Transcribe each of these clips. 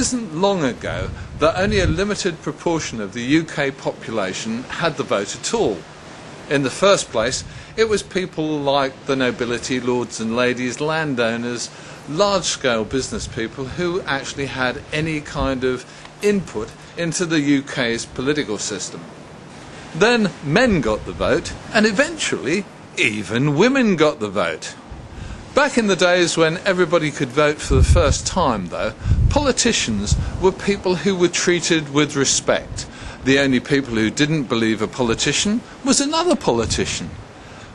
isn't long ago that only a limited proportion of the UK population had the vote at all. In the first place, it was people like the nobility, lords and ladies, landowners, large-scale business people who actually had any kind of input into the UK's political system. Then men got the vote, and eventually even women got the vote. Back in the days when everybody could vote for the first time, though, politicians were people who were treated with respect. The only people who didn't believe a politician was another politician.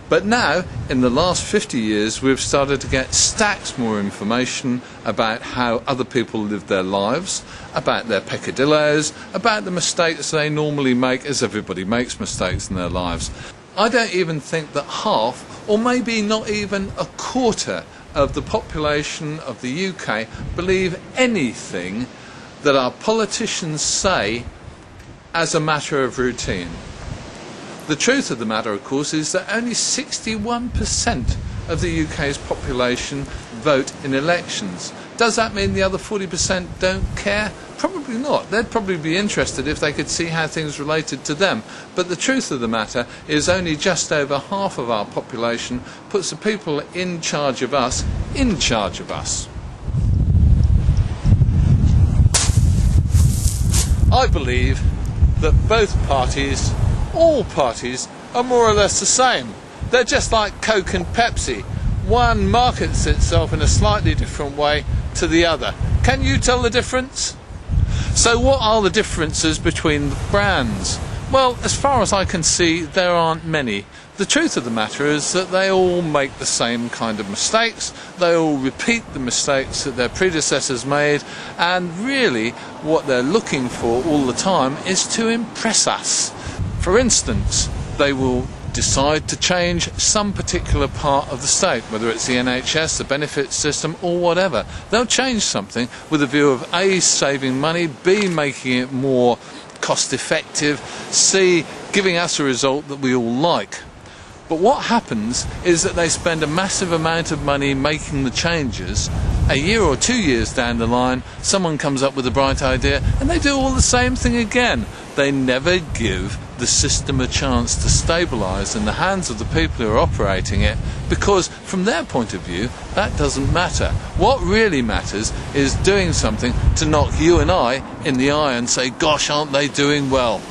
But now, in the last 50 years, we've started to get stacks more information about how other people live their lives, about their peccadillos, about the mistakes they normally make, as everybody makes mistakes in their lives. I don't even think that half, or maybe not even a quarter, of the population of the UK believe anything that our politicians say as a matter of routine. The truth of the matter, of course, is that only 61% of the UK's population vote in elections. Does that mean the other 40% don't care? Probably not. They'd probably be interested if they could see how things related to them. But the truth of the matter is only just over half of our population puts the people in charge of us in charge of us. I believe that both parties, all parties, are more or less the same. They're just like Coke and Pepsi. One markets itself in a slightly different way to the other. Can you tell the difference? So what are the differences between the brands? Well, as far as I can see, there aren't many. The truth of the matter is that they all make the same kind of mistakes, they all repeat the mistakes that their predecessors made, and really what they're looking for all the time is to impress us. For instance, they will decide to change some particular part of the state, whether it's the NHS, the benefits system, or whatever. They'll change something with a view of A, saving money, B, making it more cost effective, C, giving us a result that we all like. But what happens is that they spend a massive amount of money making the changes. A year or 2 years down the line, someone comes up with a bright idea and they do all the same thing again. They never give the system a chance to stabilise in the hands of the people who are operating it, because from their point of view that doesn't matter. What really matters is doing something to knock you and I in the eye and say, gosh, aren't they doing well?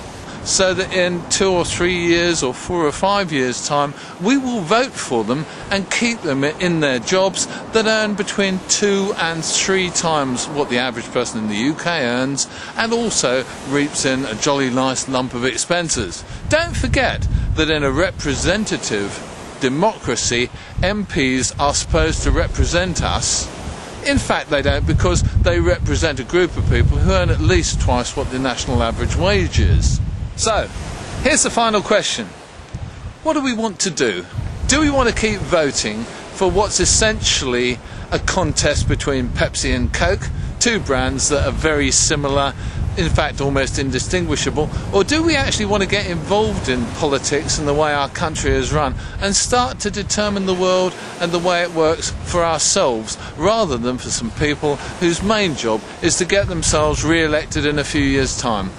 So that in 2 or 3 years or 4 or 5 years time we will vote for them and keep them in their jobs that earn between 2 and 3 times what the average person in the UK earns, and also reaps in a jolly nice lump of expenses. Don't forget that in a representative democracy, MPs are supposed to represent us. In fact, they don't, because they represent a group of people who earn at least twice what the national average wage is. So, here's the final question. What do we want to do? Do we want to keep voting for what's essentially a contest between Pepsi and Coke, two brands that are very similar, in fact almost indistinguishable, or do we actually want to get involved in politics and the way our country is run and start to determine the world and the way it works for ourselves, rather than for some people whose main job is to get themselves re-elected in a few years' time?